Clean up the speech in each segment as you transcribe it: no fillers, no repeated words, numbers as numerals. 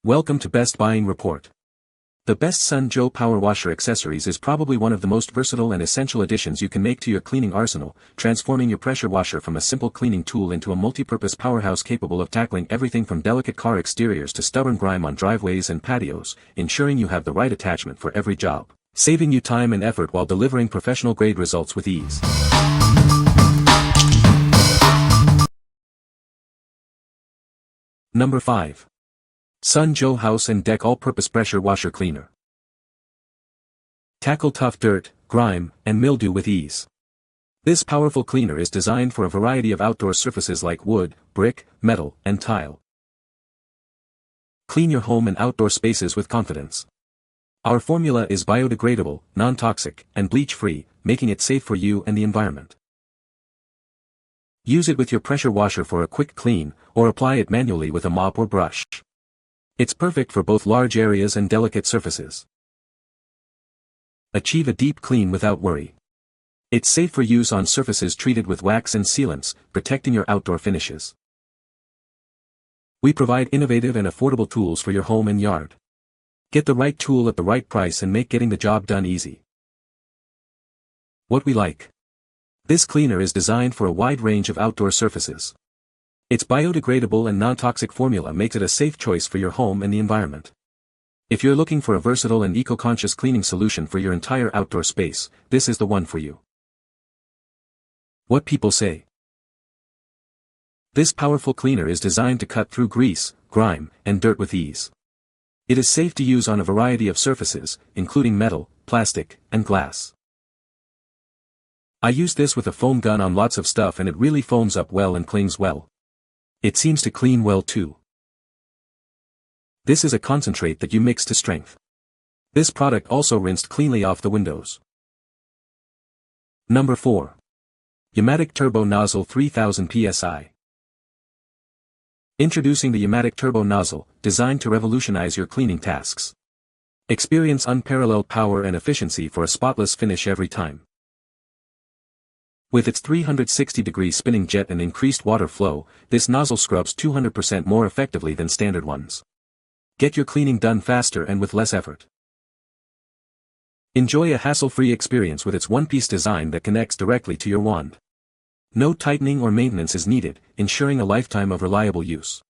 Welcome to Best Buying Report. The Best Sun Joe Power Washer Accessories is probably one of the most versatile and essential additions you can make to your cleaning arsenal, transforming your pressure washer from a simple cleaning tool into a multi-purpose powerhouse capable of tackling everything from delicate car exteriors to stubborn grime on driveways and patios, ensuring you have the right attachment for every job, saving you time and effort while delivering professional-grade results with ease. Number 5. Sun Joe House and Deck All-Purpose Pressure Washer Cleaner. Tackle tough dirt, grime, and mildew with ease. This powerful cleaner is designed for a variety of outdoor surfaces like wood, brick, metal, and tile. Clean your home and outdoor spaces with confidence. Our formula is biodegradable, non-toxic, and bleach-free, making it safe for you and the environment. Use it with your pressure washer for a quick clean, or apply it manually with a mop or brush. It's perfect for both large areas and delicate surfaces. Achieve a deep clean without worry. It's safe for use on surfaces treated with wax and sealants, protecting your outdoor finishes. We provide innovative and affordable tools for your home and yard. Get the right tool at the right price and make getting the job done easy. What we like. This cleaner is designed for a wide range of outdoor surfaces. Its biodegradable and non-toxic formula makes it a safe choice for your home and the environment. If you're looking for a versatile and eco-conscious cleaning solution for your entire outdoor space, this is the one for you. What people say. This powerful cleaner is designed to cut through grease, grime, and dirt with ease. It is safe to use on a variety of surfaces, including metal, plastic, and glass. I use this with a foam gun on lots of stuff and it really foams up well and clings well. It seems to clean well too. This is a concentrate that you mix to strength. This product also rinsed cleanly off the windows. Number 4. YAMATIC Turbo Nozzle 3000 PSI. Introducing the YAMATIC Turbo Nozzle, designed to revolutionize your cleaning tasks. Experience unparalleled power and efficiency for a spotless finish every time. With its 360-degree spinning jet and increased water flow, this nozzle scrubs 200% more effectively than standard ones. Get your cleaning done faster and with less effort. Enjoy a hassle-free experience with its one-piece design that connects directly to your wand. No tightening or maintenance is needed, ensuring a lifetime of reliable use.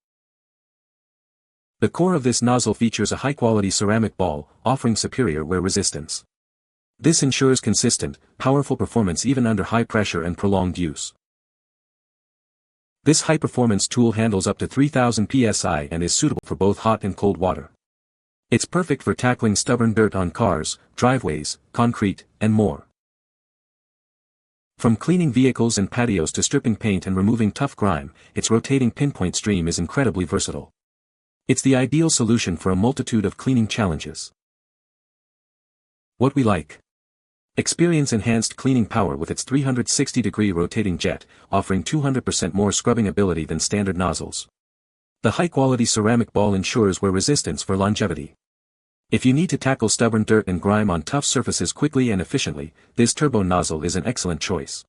The core of this nozzle features a high-quality ceramic ball, offering superior wear resistance. This ensures consistent, powerful performance even under high pressure and prolonged use. This high-performance tool handles up to 3000 psi and is suitable for both hot and cold water. It's perfect for tackling stubborn dirt on cars, driveways, concrete, and more. From cleaning vehicles and patios to stripping paint and removing tough grime, its rotating pinpoint stream is incredibly versatile. It's the ideal solution for a multitude of cleaning challenges. What we like. Experience enhanced cleaning power with its 360-degree rotating jet, offering 200% more scrubbing ability than standard nozzles. The high-quality ceramic ball ensures wear resistance for longevity. If you need to tackle stubborn dirt and grime on tough surfaces quickly and efficiently, this turbo nozzle is an excellent choice.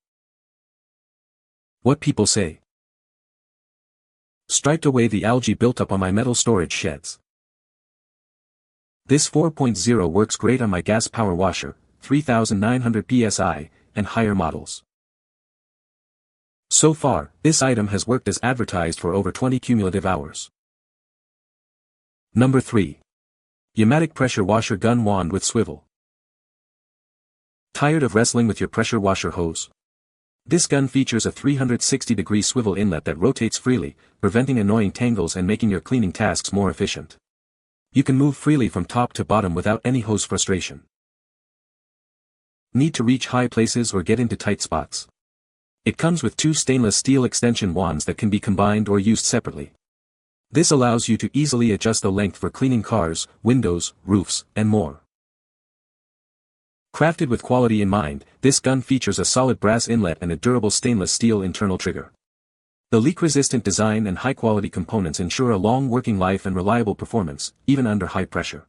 What people say. Striped away the algae built up on my metal storage sheds. This 4.0 works great on my gas power washer, 3900 psi, and higher models. So far, this item has worked as advertised for over 20 cumulative hours. Number 3. YAMATIC Pressure Washer Gun Wand with Swivel. Tired of wrestling with your pressure washer hose? This gun features a 360-degree swivel inlet that rotates freely, preventing annoying tangles and making your cleaning tasks more efficient. You can move freely from top to bottom without any hose frustration. Need to reach high places or get into tight spots? It comes with 2 stainless steel extension wands that can be combined or used separately. This allows you to easily adjust the length for cleaning cars, windows, roofs, and more. Crafted with quality in mind, this gun features a solid brass inlet and a durable stainless steel internal trigger. The leak-resistant design and high-quality components ensure a long working life and reliable performance, even under high pressure.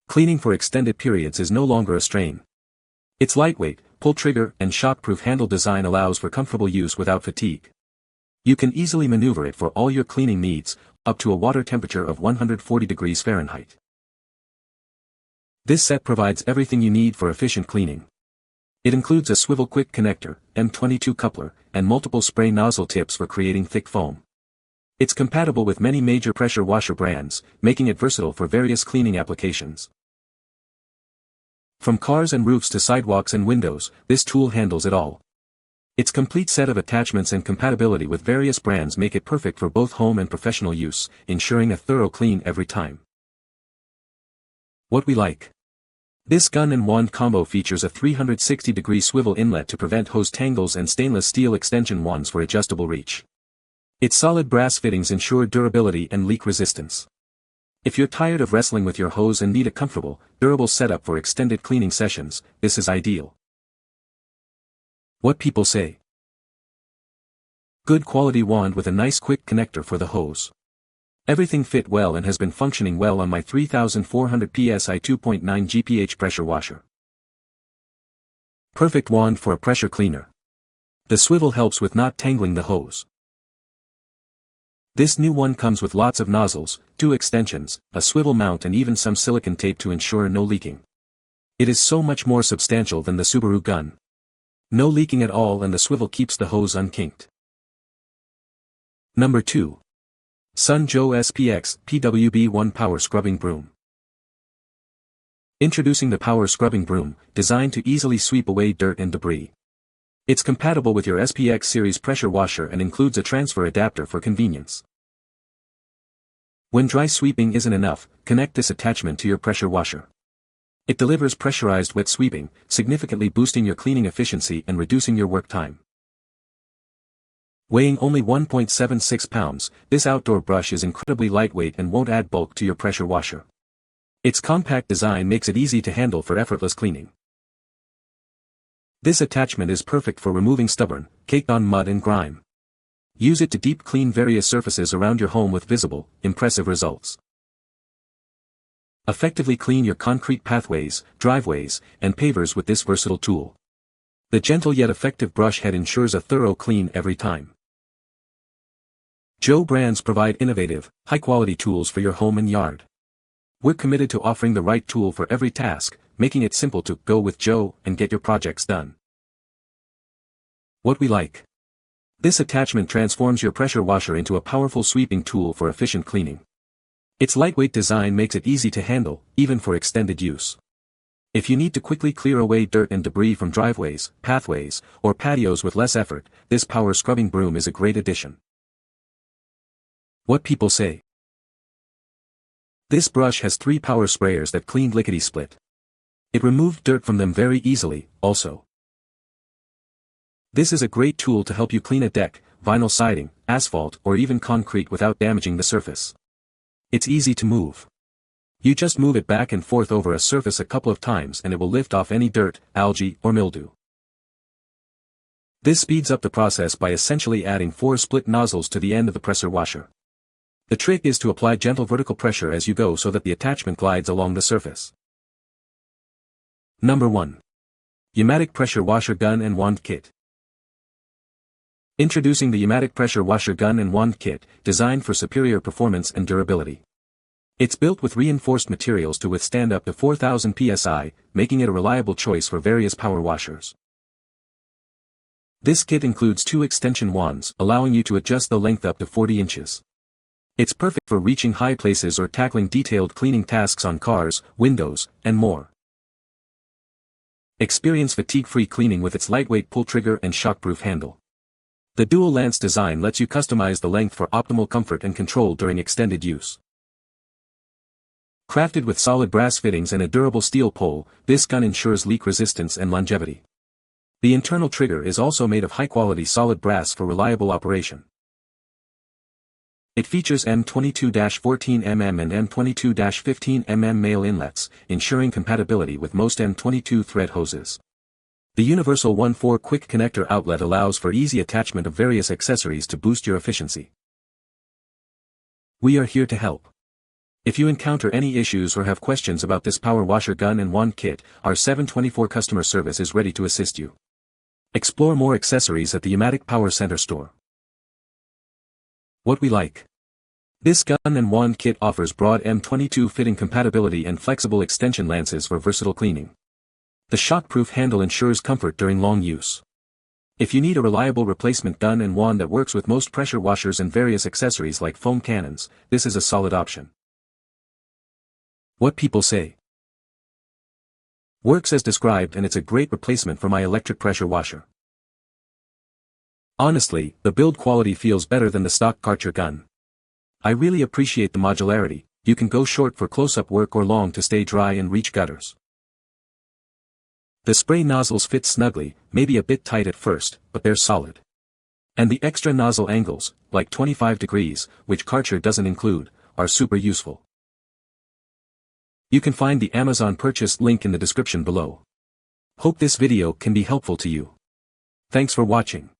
Cleaning for extended periods is no longer a strain. Its lightweight, pull-trigger, and shock-proof handle design allows for comfortable use without fatigue. You can easily maneuver it for all your cleaning needs, up to a water temperature of 140 degrees Fahrenheit. This set provides everything you need for efficient cleaning. It includes a swivel quick connector, M22 coupler, and multiple spray nozzle tips for creating thick foam. It's compatible with many major pressure washer brands, making it versatile for various cleaning applications. From cars and roofs to sidewalks and windows, this tool handles it all. Its complete set of attachments and compatibility with various brands make it perfect for both home and professional use, ensuring a thorough clean every time. What we like. This gun and wand combo features a 360-degree swivel inlet to prevent hose tangles and stainless steel extension wands for adjustable reach. Its solid brass fittings ensure durability and leak resistance. If you're tired of wrestling with your hose and need a comfortable, durable setup for extended cleaning sessions, this is ideal. What people say. Good quality wand with a nice quick connector for the hose. Everything fit well and has been functioning well on my 3400 psi 2.9 GPH pressure washer. Perfect wand for a pressure cleaner. The swivel helps with not tangling the hose. This new one comes with lots of nozzles, 2 extensions, a swivel mount and even some silicone tape to ensure no leaking. It is so much more substantial than the Subaru gun. No leaking at all and the swivel keeps the hose unkinked. Number 2. Sun Joe SPX PWB1 Power Scrubbing Broom. Introducing the Power Scrubbing Broom, designed to easily sweep away dirt and debris. It's compatible with your SPX series pressure washer and includes a transfer adapter for convenience. When dry sweeping isn't enough, connect this attachment to your pressure washer. It delivers pressurized wet sweeping, significantly boosting your cleaning efficiency and reducing your work time. Weighing only 1.76 pounds, this outdoor brush is incredibly lightweight and won't add bulk to your pressure washer. Its compact design makes it easy to handle for effortless cleaning. This attachment is perfect for removing stubborn, caked-on mud and grime. Use it to deep clean various surfaces around your home with visible, impressive results. Effectively clean your concrete pathways, driveways, and pavers with this versatile tool. The gentle yet effective brush head ensures a thorough clean every time. Joe brands provide innovative, high-quality tools for your home and yard. We're committed to offering the right tool for every task, making it simple to go with Joe and get your projects done. What we like. This attachment transforms your pressure washer into a powerful sweeping tool for efficient cleaning. Its lightweight design makes it easy to handle, even for extended use. If you need to quickly clear away dirt and debris from driveways, pathways, or patios with less effort, this power scrubbing broom is a great addition. What people say. This brush has 3 power sprayers that cleaned lickety-split. It removed dirt from them very easily, also. This is a great tool to help you clean a deck, vinyl siding, asphalt, or even concrete without damaging the surface. It's easy to move. You just move it back and forth over a surface a couple of times and it will lift off any dirt, algae, or mildew. This speeds up the process by essentially adding 4 split nozzles to the end of the pressure washer. The trick is to apply gentle vertical pressure as you go so that the attachment glides along the surface. Number 1. YAMATIC Pressure Washer Gun and Wand Kit. Introducing the YAMATIC Pressure Washer Gun and Wand Kit, designed for superior performance and durability. It's built with reinforced materials to withstand up to 4000 psi, making it a reliable choice for various power washers. This kit includes 2 extension wands, allowing you to adjust the length up to 40 inches. It's perfect for reaching high places or tackling detailed cleaning tasks on cars, windows, and more. Experience fatigue-free cleaning with its lightweight pull trigger and shockproof handle. The dual lance design lets you customize the length for optimal comfort and control during extended use. Crafted with solid brass fittings and a durable steel pole, this gun ensures leak resistance and longevity. The internal trigger is also made of high-quality solid brass for reliable operation. It features M22-14mm and M22-15mm male inlets, ensuring compatibility with most M22 thread hoses. The universal 1/4 quick connector outlet allows for easy attachment of various accessories to boost your efficiency. We are here to help. If you encounter any issues or have questions about this power washer gun and wand kit, our 7/24 customer service is ready to assist you. Explore more accessories at the YAMATIC Power Center store. What we like. This gun and wand kit offers broad M22 fitting compatibility and flexible extension lances for versatile cleaning. The shockproof handle ensures comfort during long use. If you need a reliable replacement gun and wand that works with most pressure washers and various accessories like foam cannons, this is a solid option. What people say. Works as described, and it's a great replacement for my electric pressure washer. Honestly, the build quality feels better than the stock Karcher gun. I really appreciate the modularity. You can go short for close-up work or long to stay dry and reach gutters. The spray nozzles fit snugly, maybe a bit tight at first, but they're solid. And the extra nozzle angles, like 25 degrees, which Karcher doesn't include, are super useful. You can find the Amazon purchase link in the description below. Hope this video can be helpful to you. Thanks for watching.